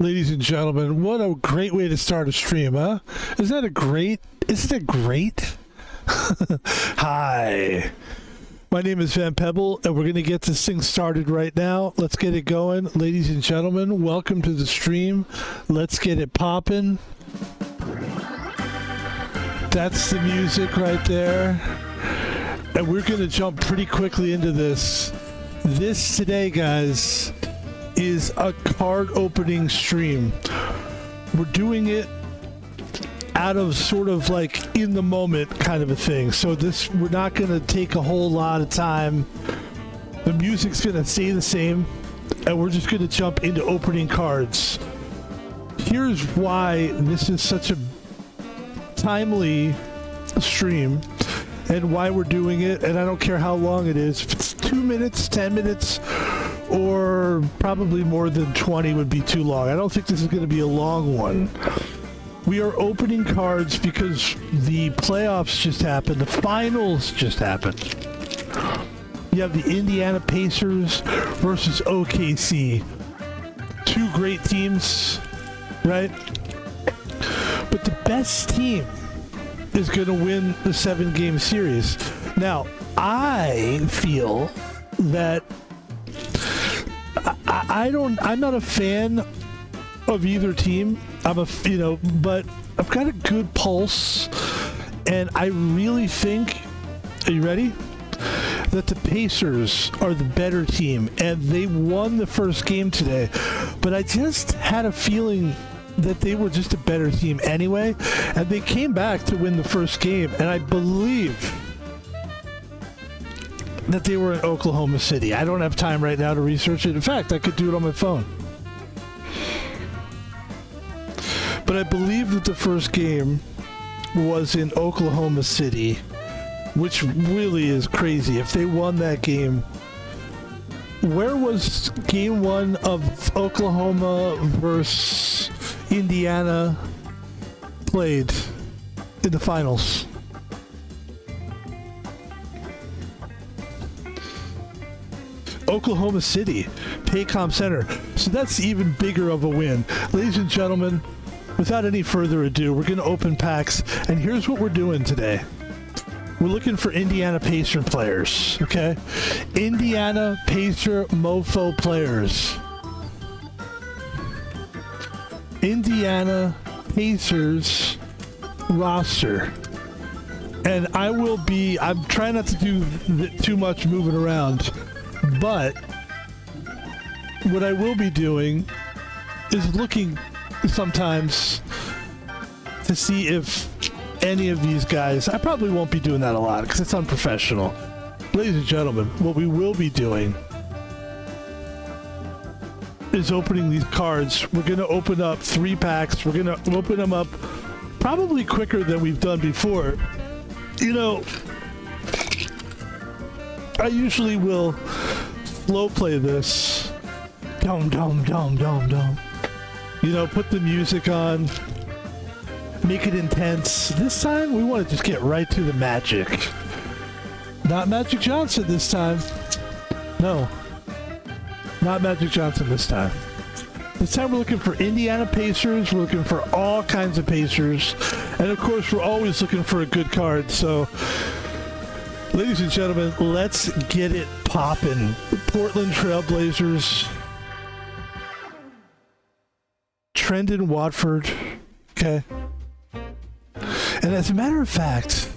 Ladies and gentlemen, what a great way to start a stream, huh? Isn't it great? Hi. My name is VanPebble, and we're going to get this thing started right now. Let's get it going. Ladies and gentlemen, welcome to the stream. Let's get it popping. That's the music right there. And we're going to jump pretty quickly into this. This today, guys, is a card opening stream. We're doing it out of sort of like in the moment kind of a thing. So we're not going to take a whole lot of time. The music's going to stay the same, and we're just going to jump into opening cards. Here's why this is such a timely stream and why we're doing it, and I don't care how long it is. If it's 2 minutes, 10 minutes, or probably more than 20 would be too long. I don't think this is going to be a long one. We are opening cards because the playoffs just happened. The finals just happened. You have the Indiana Pacers versus OKC. Two great teams, right? But the best team is going to win the 7-game series. Now, I feel that I'm not a fan of either team. But I've got a good pulse, and I really think, are you ready? That the Pacers are the better team, and they won the first game today. But I just had a feeling that they were just a better team anyway, and they came back to win the first game, and I believe that they were in Oklahoma City. I don't have time right now to research it. In fact, I could do it on my phone. But I believe that the first game was in Oklahoma City, which really is crazy. If they won that game, where was game one of Oklahoma versus Indiana played in the finals? Oklahoma City, Paycom Center. So that's even bigger of a win. Ladies and gentlemen, without any further ado, we're going to open packs, and here's what we're doing today. We're looking for Indiana Pacer players, okay? Indiana Pacer Mofo players. Indiana Pacers roster. And I'm trying not to do too much moving around, but what I will be doing is looking sometimes to see if any of these guys, I probably won't be doing that a lot because it's unprofessional. Ladies and gentlemen, what we will be doing is opening these cards. We're going to open up 3 packs. We're going to open them up probably quicker than we've done before. You know, I usually will slow play this. Dum, dum, dum, dum, dum. You know, put the music on, make it intense. This time, we want to just get right to the magic. Not Magic Johnson this time. No. Not Magic Johnson this time. This time we're looking for Indiana Pacers. We're looking for all kinds of Pacers. And of course, we're always looking for a good card. So, ladies and gentlemen, let's get it poppin'. Portland Trail Blazers. Trendon Watford. Okay. And as a matter of fact,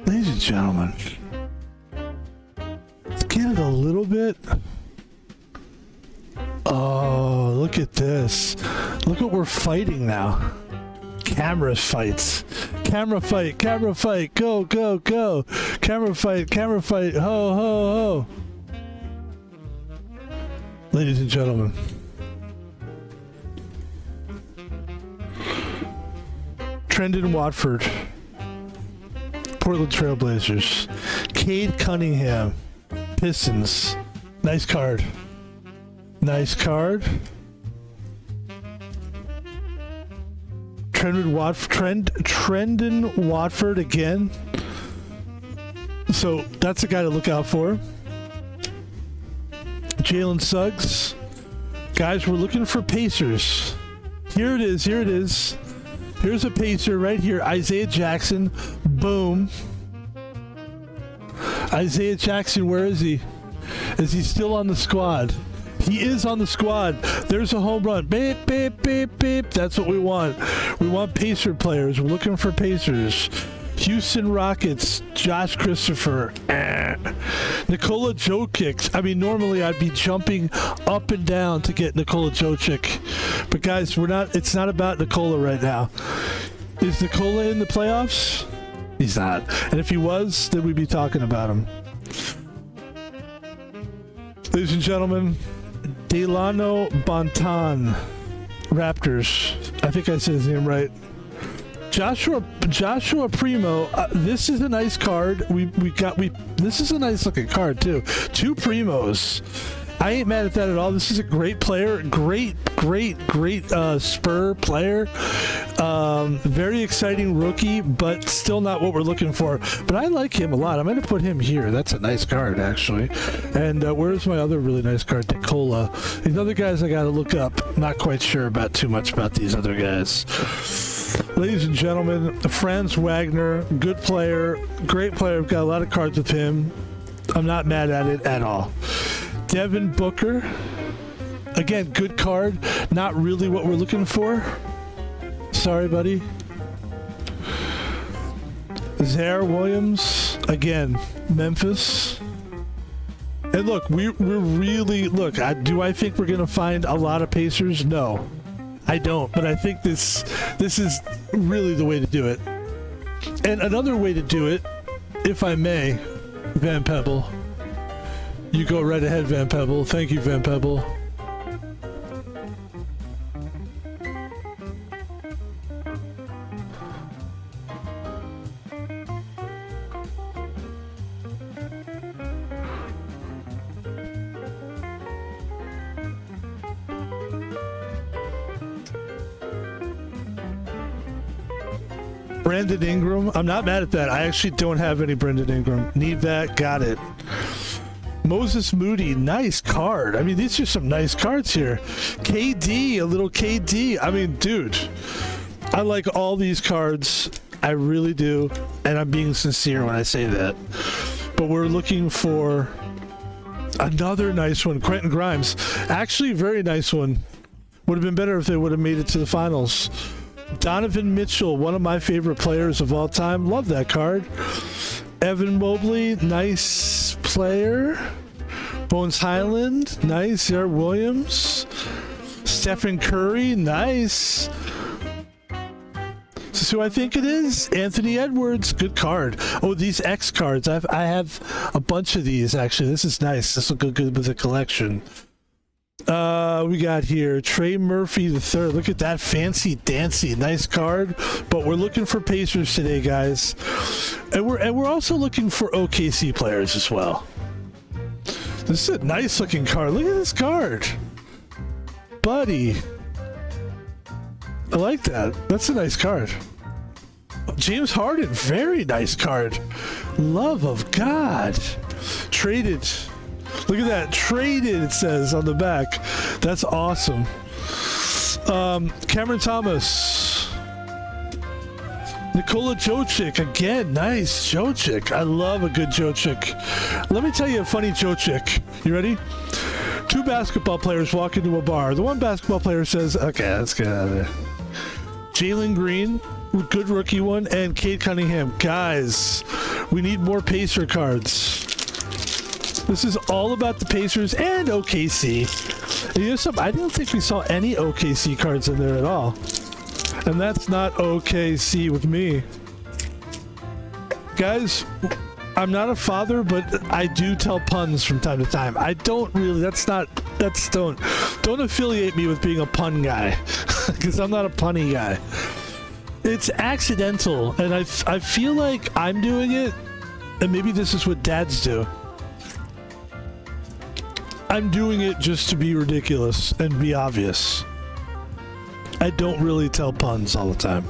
ladies and gentlemen, let's get it a little bit. Oh, look at this. Look what we're fighting now. Camera fights. Camera fight, go, go, go. Camera fight, ho, ho, ho. Ladies and gentlemen. Trendon Watford, Portland Trail Blazers. Cade Cunningham, Pistons. Nice card. Nice card. Trendon Watford again. So that's a guy to look out for. Jalen Suggs. Guys, we're looking for Pacers. Here it is. Here it is. Here's a Pacer right here. Isaiah Jackson. Boom. Isaiah Jackson, where is he? Is he still on the squad? He is on the squad. There's a home run. Beep, beep, beep, beep. That's what we want. We want Pacer players. We're looking for Pacers. Houston Rockets, Josh Christopher. Nikola Jokic. I mean, normally I'd be jumping up and down to get Nikola Jokic. But guys, it's not about Nikola right now. Is Nikola in the playoffs? He's not. And if he was, then we'd be talking about him. Ladies and gentlemen, Delano Bontan, Raptors. I think I said his name right. Joshua Primo. This is a nice card. This is a nice looking card too. 2 Primos. I ain't mad at that at all. This is a great player. Great Spur player. Very exciting rookie, but still not what we're looking for. But I like him a lot. I'm going to put him here. That's a nice card, actually. And where's my other really nice card, Nikola? These other guys I got to look up. Not quite sure about too much about these other guys. Ladies and gentlemen, Franz Wagner, good player, great player. I've got a lot of cards with him. I'm not mad at it at all. Devin Booker, again, good card. Not really what we're looking for. Sorry, buddy. Zaire Williams, again, Memphis. And look, we're really, do I think we're going to find a lot of Pacers? No, I don't. But I think this is really the way to do it. And another way to do it, if I may, VanPebble. You go right ahead, VanPebble. Thank you, VanPebble. Brandon Ingram. I'm not mad at that. I actually don't have any Brandon Ingram. Need that. Got it. Moses Moody. Nice card. I mean, these are some nice cards here. KD. A little KD. I mean, dude. I like all these cards. I really do. And I'm being sincere when I say that. But we're looking for another nice one. Quentin Grimes. Actually, a very nice one. Would have been better if they would have made it to the finals. Donovan Mitchell, one of my favorite players of all time. Love that card. Evan Mobley, nice player. Bones Highland, nice. Zaire Williams. Stephen Curry, nice. This is who I think it is. Anthony Edwards, good card. Oh, these X cards. I have a bunch of these, actually. This is nice. This will go good with the collection. We got here Trey Murphy III. Look at that fancy dancy, nice card. But we're looking for Pacers today, guys, and we're also looking for OKC players as well. This is a nice looking card. Look at this card, buddy. I like that. That's a nice card. James Harden, very nice card. Love of God. Traded. Look at that. Traded, it says on the back. That's awesome. Cameron Thomas. Nikola Jokic. Again, nice. Jokic. I love a good Jokic. Let me tell you a funny Jokic. You ready? 2 basketball players walk into a bar. The one basketball player says, okay, let's get out of there. Jalen Green, good rookie one, and Cade Cunningham. Guys, we need more Pacer cards. This is all about the Pacers and OKC. And you know something? I don't think we saw any OKC cards in there at all. And that's not OKC with me. Guys, I'm not a father, but I do tell puns from time to time. I don't really, don't affiliate me with being a pun guy. Because I'm not a punny guy. It's accidental. And I feel like I'm doing it. And maybe this is what dads do. I'm doing it just to be ridiculous and be obvious. I don't really tell puns all the time.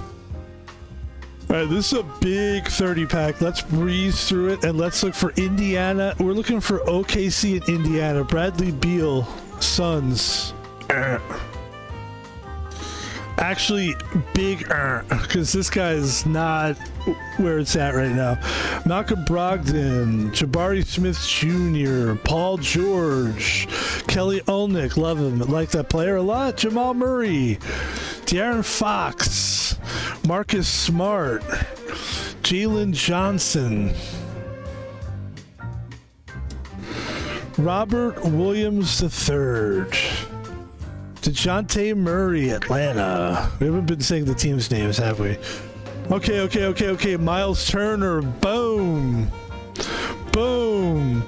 All right, this is a big 30-pack. Let's breeze through it, and let's look for Indiana. We're looking for OKC and Indiana. Bradley Beal, Suns. Actually, bigger, because this guy is not where it's at right now. Malcolm Brogdon, Jabari Smith Jr., Paul George, Kelly Olynyk, love him, like that player a lot. Jamal Murray, De'Aaron Fox, Marcus Smart, Jalen Johnson, Robert Williams III, DeJounte Murray, Atlanta. We haven't been saying the team's names, have we? Okay. Miles Turner, boom. Boom.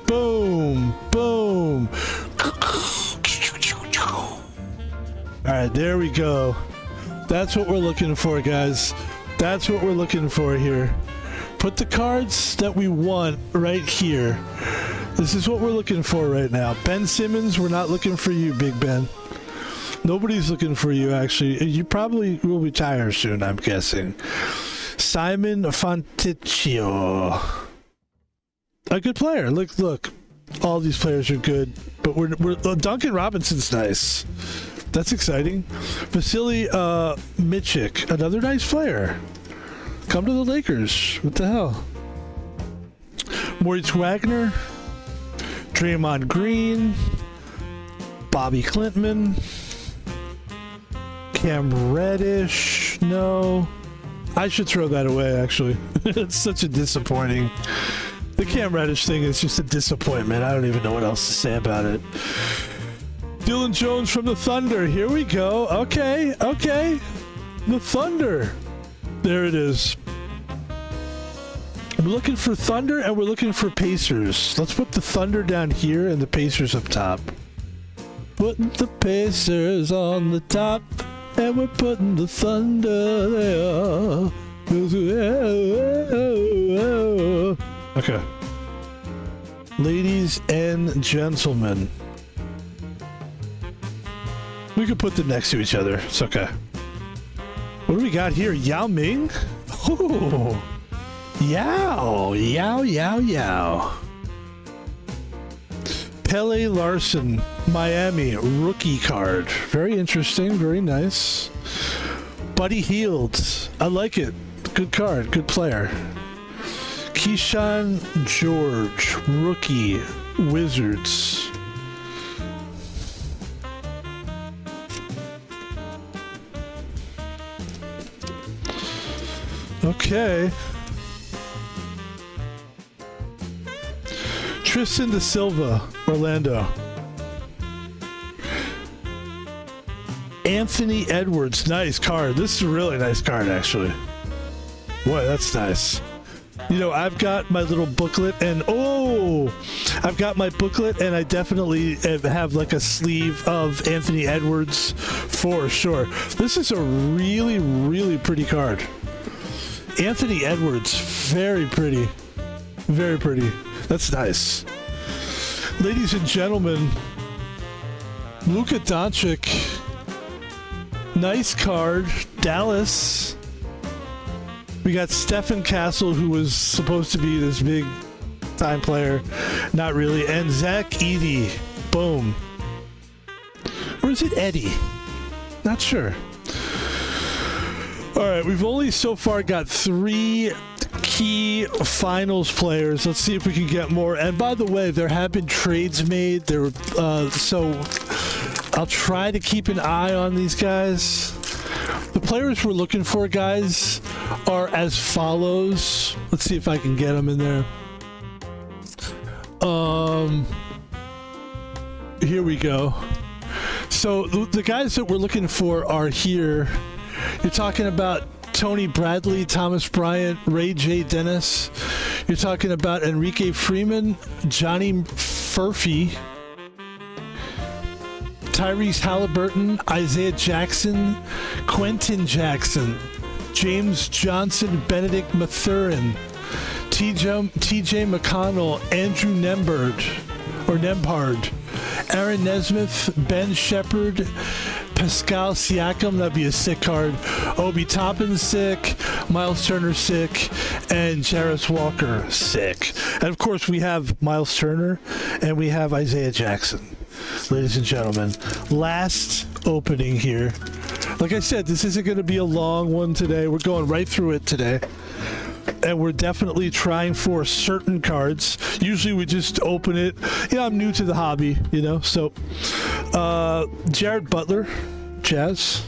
All right, there we go. That's what we're looking for, guys. That's what we're looking for here. Put the cards that we want right here. This is what we're looking for right now. Ben Simmons, we're not looking for you, Big Ben. Nobody's looking for you, actually. You probably will retire soon, I'm guessing. Simon Fontecchio. A good player. Look. All these players are good. But we're Duncan Robinson's nice. That's exciting. Vasily Mitchik, another nice player. Come to the Lakers. What the hell? Moritz Wagner. Draymond Green. Bobby Clintman. Cam Reddish, no. I should throw that away, actually. It's such a disappointing. The Cam Reddish thing is just a disappointment. I don't even know what else to say about it. Dylan Jones from the Thunder. Here we go. Okay. The Thunder. There it is. We're looking for Thunder and we're looking for Pacers. Let's put the Thunder down here and the Pacers up top. Putting the Pacers on the top. And we're putting the Thunder there. Okay. Ladies and gentlemen. We could put them next to each other. It's okay. What do we got here? Yao Ming? Ooh. Yao. Pele Larson, Miami, rookie card. Very interesting, very nice. Buddy Hield, I like it. Good card, good player. Keyshawn George, rookie, Wizards. Okay. Tristan da Silva, Orlando. Anthony Edwards, nice card. This is a really nice card, actually. Boy, that's nice. You know, I've got my little booklet, and I've got my booklet, and I definitely have like a sleeve of Anthony Edwards for sure. This is a really, really pretty card. Anthony Edwards, very pretty. Very pretty. That's nice. Ladies and gentlemen, Luka Doncic. Nice card. Dallas. We got Stephen Castle, who was supposed to be this big time player. Not really. And Zach Edey. Boom. Or is it Eddie? Not sure. All right, we've only so far got 3 key finals players. Let's see if we can get more. And by the way, there have been trades made. So I'll try to keep an eye on these guys. The players we're looking for, guys, are as follows. Let's see if I can get them in there. Here we go. So the guys that we're looking for are here. You're talking about Tony Bradley, Thomas Bryant, Ray J. Dennis. You're talking about Enrique Freeman, Johnny Furphy, Tyrese Halliburton, Isaiah Jackson, Quentin Jackson, James Johnson, Benedict Mathurin, TJ McConnell, Andrew Nembhard, Aaron Nesmith, Ben Shepherd, Pascal Siakam, that'd be a sick card. Obi Toppin, sick. Miles Turner, sick. And Jarris Walker, sick. And of course, we have Miles Turner and we have Isaiah Jackson. Ladies and gentlemen, last opening here. Like I said, this isn't going to be a long one today. We're going right through it today. And we're definitely trying for certain cards. Usually we just open it. Yeah, I'm new to the hobby, you know. So, Jared Butler, Jazz.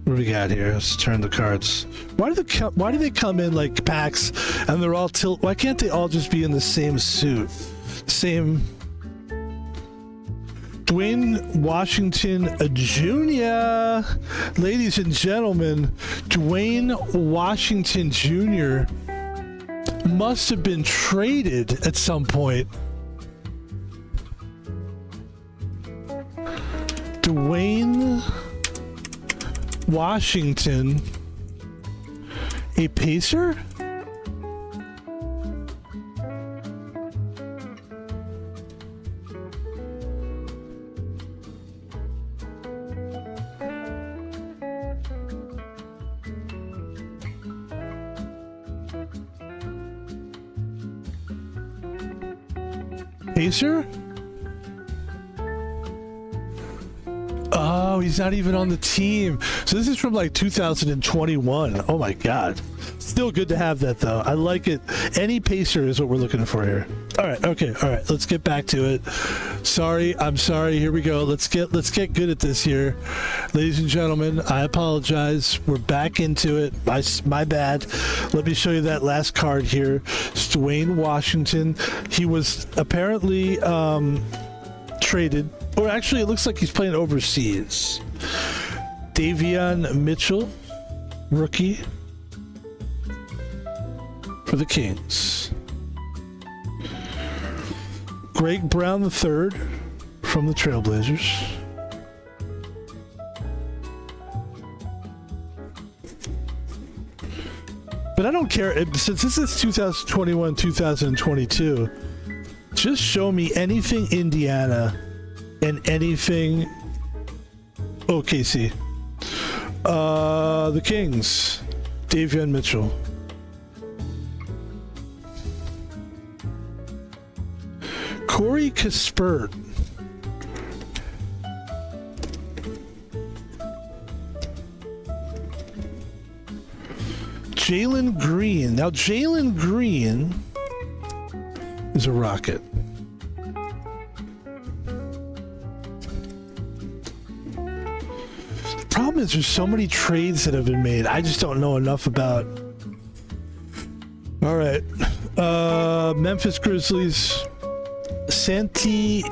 What do we got here? Let's turn the cards. Why do they come in like packs and they're all Why can't they all just be in the same suit? Same. Dwayne Washington Jr. Ladies and gentlemen, Dwayne Washington Jr. must have been traded at some point. Dwayne Washington, a Pacer? Pacer? Oh, he's not even on the team. So this is from like 2021. Oh my God. Still good to have that though. I like it. Any Pacer is what we're looking for here. All right. Okay. All right. Let's get back to it. Sorry. I'm sorry. Here we go. Let's get good at this here. Ladies and gentlemen, I apologize. We're back into it. My bad. Let me show you that last card here. It's Dwayne Washington. He was apparently traded. Or actually, it looks like he's playing overseas. Davion Mitchell, rookie for the Kings. Greg Brown III from the Trailblazers. But I don't care, since this is 2021, 2022, just show me anything Indiana and anything OKC. The Kings, Davion Mitchell. Corey Kispert. Jalen Green. Now, Jalen Green is a Rocket. The problem is there's so many trades that have been made. I just don't know enough about. All right. Memphis Grizzlies. Santi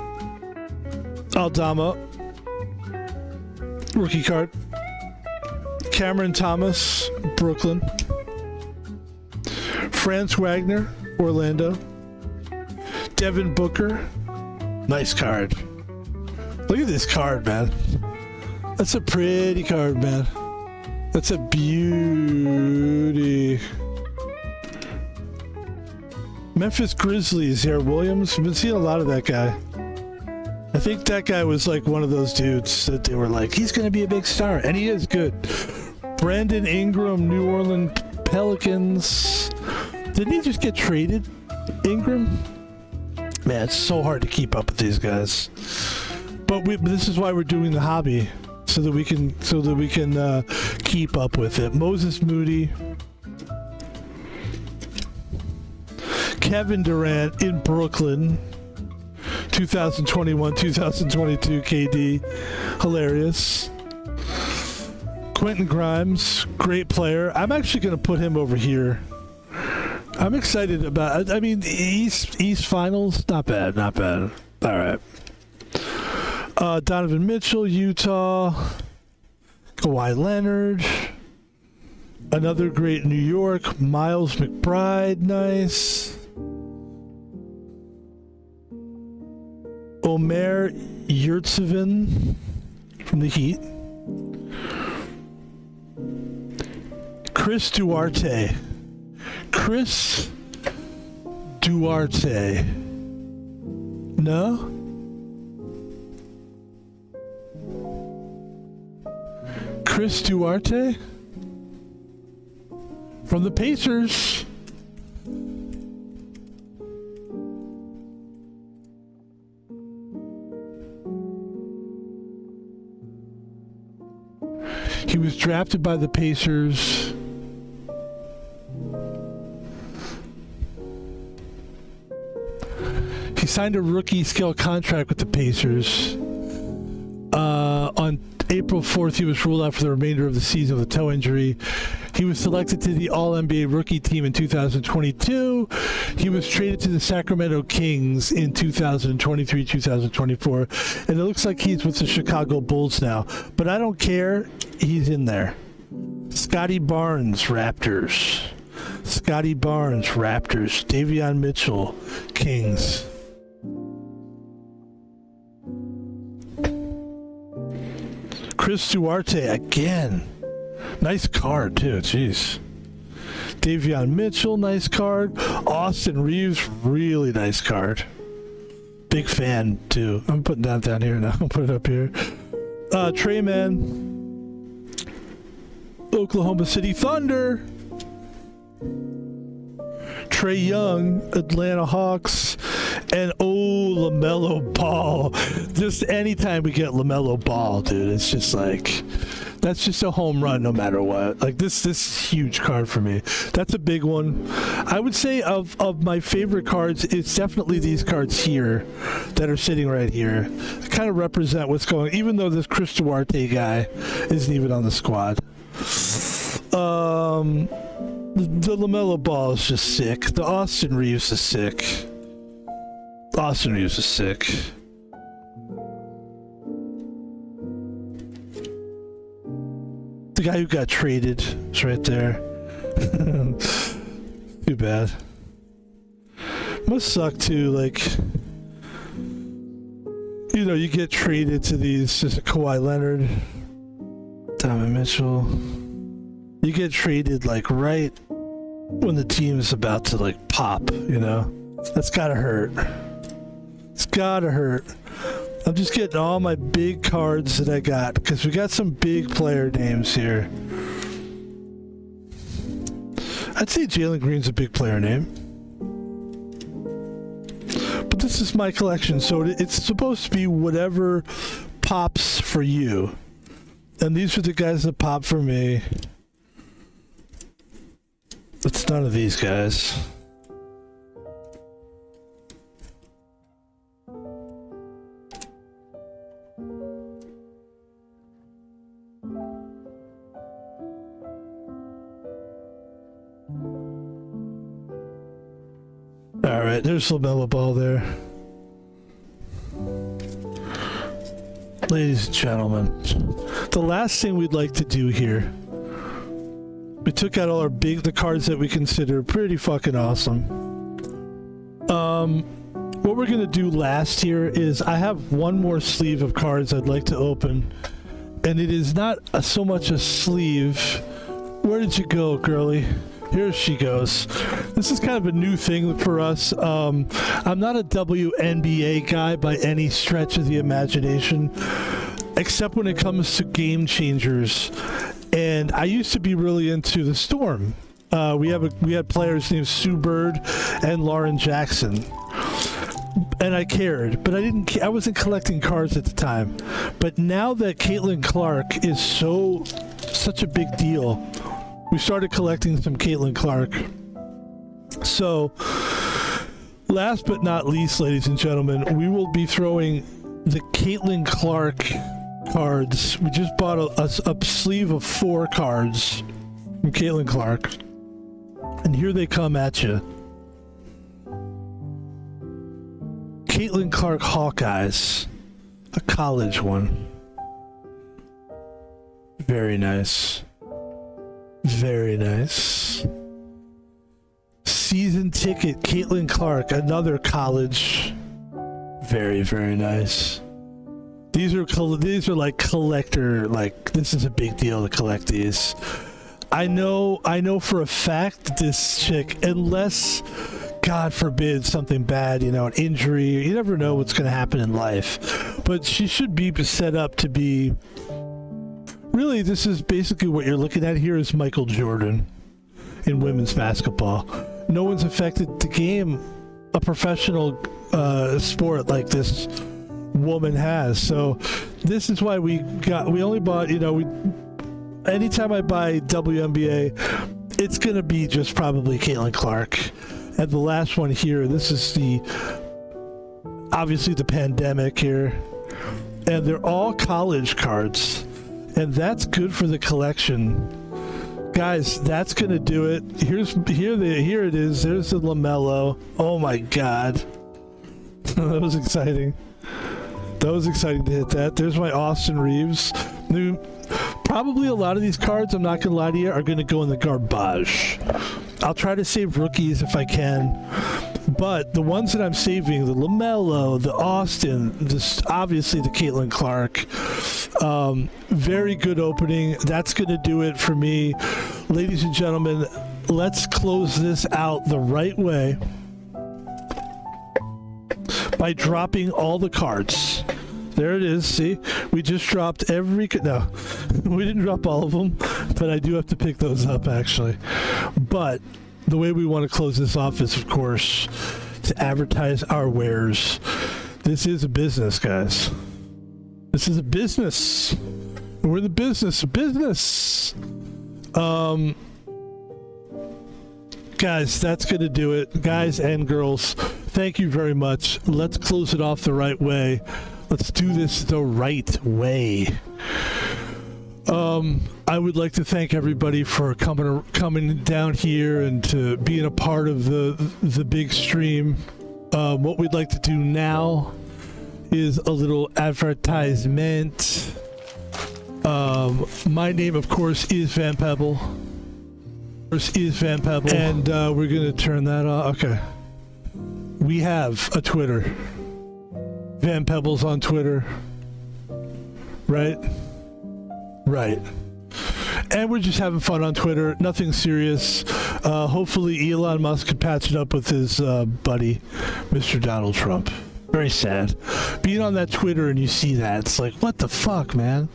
Aldama. Rookie card. Cameron Thomas, Brooklyn. Franz Wagner, Orlando. Devin Booker. Nice card. Look at this card, man. That's a pretty card, man. That's a beauty. Memphis Grizzlies here. Williams. I've been seeing a lot of that guy. I think that guy was like one of those dudes that they were like, he's going to be a big star. And he is good. Brandon Ingram, New Orleans Pelicans. Didn't he just get traded? Ingram? Man, it's so hard to keep up with these guys. But this is why we're doing the hobby. So that we can keep up with it. Moses Moody. Kevin Durant in Brooklyn. 2021, 2022 KD. Hilarious. Quentin Grimes, great player. I'm actually going to put him over here. I'm excited about it. I mean, East Finals, not bad, not bad. All right. Donovan Mitchell, Utah. Kawhi Leonard. Another great New York. Miles McBride, nice. Omer Yurtseven from the Heat. Chris Duarte. Chris Duarte. No? Chris Duarte? From the Pacers. He was drafted by the Pacers. He signed a rookie scale contract with the Pacers. On April 4th, he was ruled out for the remainder of the season with a toe injury. He was selected to the All-NBA rookie team in 2022. He was traded to the Sacramento Kings in 2023-2024. And it looks like he's with the Chicago Bulls now. But I don't care. He's in there. Scotty Barnes, Raptors. Scotty Barnes, Raptors. Davion Mitchell, Kings. Chris Duarte again. Nice card, too. Jeez. Davion Mitchell, nice card. Austin Reeves, really nice card. Big fan, too. I'm putting that down here now. I'll put it up here. Trey Man. Oklahoma City Thunder. Trey Young, Atlanta Hawks. And LaMelo Ball. Just anytime we get LaMelo Ball, dude, it's just like, that's just a home run no matter what. Like this huge card for me. That's a big one. I would say of my favorite cards, it's definitely these cards here that are sitting right here. They kind of represent what's going, even though this Chris Duarte guy isn't even on the squad. The LaMelo Ball is just sick. The Austin Reeves is sick. Austin Reeves is sick. The guy who got traded is right there. Too bad. Must suck too, like, you know, you get traded to these, just Kawhi Leonard, Donovan Mitchell. You get traded like right when the team's about to like pop, you know? That's gotta hurt. It's gotta hurt. I'm just getting all my big cards that I got because we got some big player names here. I'd say Jalen Green's a big player name. But this is my collection, so it's supposed to be whatever pops for you. And these are the guys that pop for me. It's none of these guys. Alright, there's LaMelo Ball there. Ladies and gentlemen, the last thing we'd like to do here, we took out all the cards that we consider pretty fucking awesome. What we're gonna do last here is I have one more sleeve of cards I'd like to open, and it is not so much a sleeve. Where did you go, girly? Here she goes. This is kind of a new thing for us. I'm not a WNBA guy by any stretch of the imagination, except when it comes to game changers. And I used to be really into the Storm. We had players named Sue Bird and Lauren Jackson, and I cared, but I wasn't collecting cards at the time. But now that Caitlin Clark is such a big deal, we started collecting some Caitlin Clark. So, last but not least, ladies and gentlemen, we will be throwing the Caitlin Clark cards. We just bought a sleeve of 4 cards from Caitlin Clark. And here they come at you. Caitlin Clark Hawkeyes. A college one. Very nice. Very nice. Season ticket, Caitlin Clark, another college. Very, very nice. These are like collector, like this is a big deal to collect these. I know for a fact that this chick, unless God forbid something bad, an injury, you never know what's going to happen in life, but she should be set up to be. Really, this is basically what you're looking at here is Michael Jordan in women's basketball. No one's affected the game, a professional sport like this woman has. So this is why we only bought, anytime I buy WNBA, it's going to be just probably Caitlin Clark. And the last one here, this is obviously the pandemic here. And they're all college cards. And that's good for the collection. Guys, that's going to do it. Here it is. There's the LaMelo. Oh my God. That was exciting. That was exciting to hit that. There's my Austin Reeves. Probably a lot of these cards, I'm not going to lie to you, are going to go in the garbage. I'll try to save rookies if I can. But the ones that I'm saving, the LaMelo, the Austin, obviously the Caitlin Clark, very good opening. That's going to do it for me. Ladies and gentlemen, let's close this out the right way by dropping all the cards. There it is. See, we just dropped no, we didn't drop all of them, but I do have to pick those up actually. But the way we want to close this off is, of course, to advertise our wares. This is a business, guys. This is a business. We're in the business of business. Guys, that's going to do it. Guys and girls, thank you very much. Let's close it off the right way. Let's do this the right way. I would like to thank everybody for coming down here and to being a part of the big stream. What we'd like to do now is a little advertisement. My name, of course, is VanPebble. And we're going to turn that off. Okay. We have a Twitter. VanPebble's on Twitter. Right? Right. And we're just having fun on Twitter. Nothing serious. Hopefully Elon Musk could patch it up with his buddy, Mr. Donald Trump. Very sad. Being on that Twitter and you see that, it's like, what the fuck, man?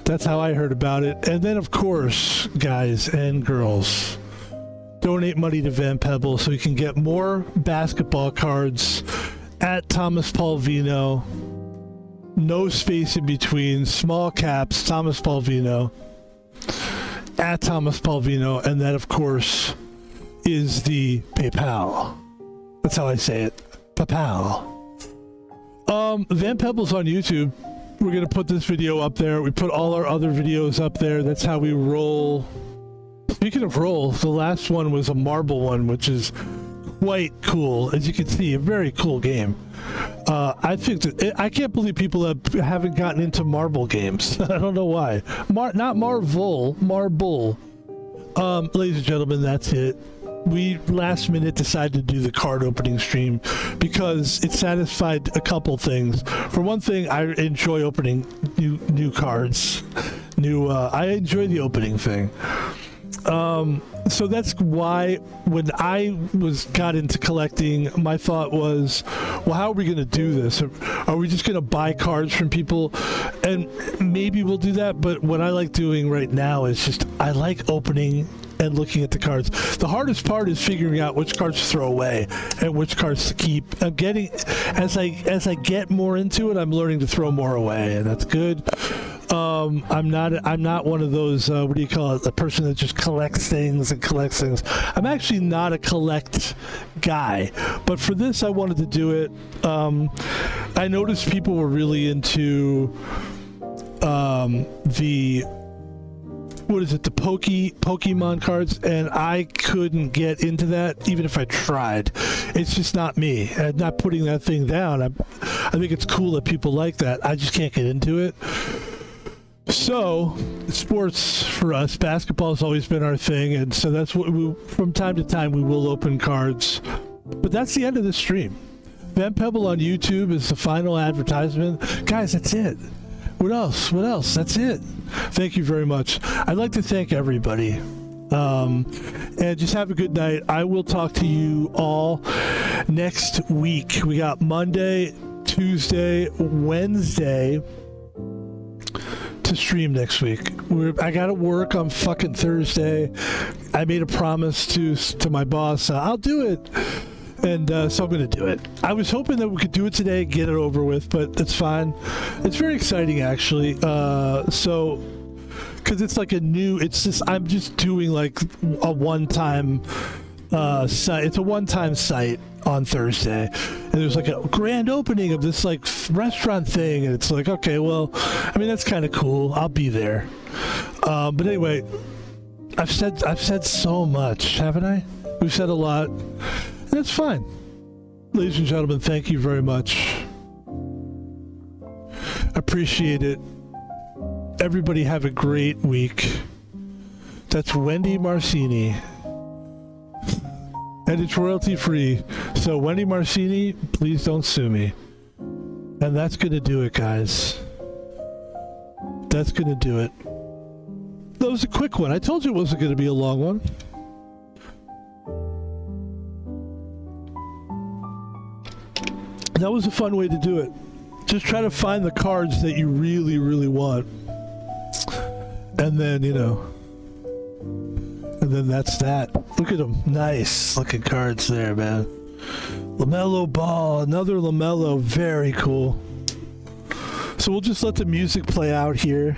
That's how I heard about it. And then, of course, guys and girls, donate money to VanPebble so we can get more basketball cards at Thomas Paul Vino. No space in between. Small caps, Thomas Paul Vino. At Thomas Paul Vino. And that, of course, is the PayPal. That's how I say it. PayPal. VanPebble's on YouTube. We're going to put this video up there. We put all our other videos up there. That's how we roll. Speaking of roll, the last one was a marble one, which is quite cool. As you can see, a very cool game. I think I can't believe people haven't gotten into marble games. I don't know why. Not Marvel, marble. Ladies and gentlemen, that's it. We last minute decided to do the card opening stream because it satisfied a couple things. For one thing, I enjoy opening new cards. I enjoy the opening thing. So that's why when I got into collecting, my thought was, well, how are we going to do this? Are we just going to buy cards from people? And maybe we'll do that. But what I like doing right now is just, I like opening and looking at the cards. The hardest part is figuring out which cards to throw away and which cards to keep. I'm getting, as I get more into it, I'm learning to throw more away, and that's good. I'm not one of those, what do you call it? A person that just collects things. I'm actually not a collect guy, but for this, I wanted to do it. I noticed people were really into, the Pokemon cards, and I couldn't get into that even if I tried. It's just not me. I'm not putting that thing down. I think it's cool that people like that. I just can't get into it. So, sports for us, basketball has always been our thing, and so that's what from time to time we will open cards. But that's the end of the stream. VanPebble on YouTube is the final advertisement. Guys, that's it. What else? That's it. Thank you very much. I'd like to thank everybody. And just have a good night. I will talk to you all next week. We got Monday, Tuesday, Wednesday to stream next week. I gotta work on fucking Thursday. I made a promise to my boss. I'll do it. And so I'm going to do it. I was hoping that we could do it today, get it over with, but that's fine. It's very exciting, actually. So, because it's like a new. It's just I'm just doing like a one-time site. It's a one-time site on Thursday, and there's like a grand opening of this like restaurant thing, and it's like, okay, well, I mean that's kind of cool. I'll be there. But anyway, I've said so much, haven't I? We've said a lot. And that's fine. Ladies and gentlemen, thank you very much. Appreciate it. Everybody have a great week. That's Wendy Marcini. And it's royalty free. So Wendy Marcini, please don't sue me. And that's going to do it, guys. That's going to do it. That was a quick one. I told you it wasn't going to be a long one. That was a fun way to do it. Just try to find the cards that you really, really want. And then, you know, and then that's that. Look at them. Nice looking cards there, man. LaMelo Ball, another LaMelo. Very cool. So we'll just let the music play out here.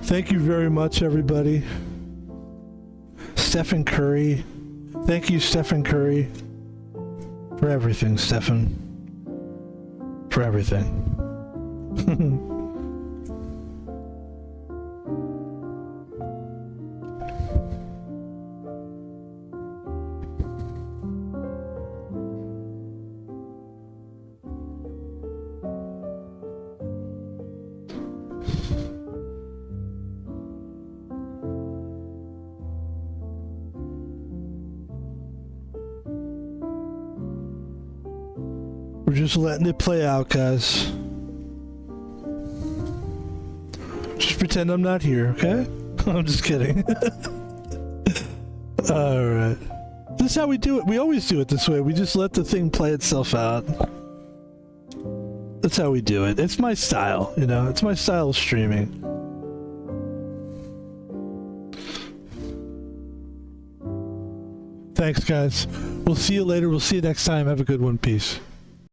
Thank you very much, everybody. Stephen Curry. Thank you, Stephen Curry. For everything, Stephen. For everything. We're just letting it play out, guys. Just pretend I'm not here, okay? I'm just kidding. Alright. This is how we do it. We always do it this way. We just let the thing play itself out. That's how we do it. It's my style, you know? It's my style of streaming. Thanks, guys. We'll see you later. We'll see you next time. Have a good one. Peace.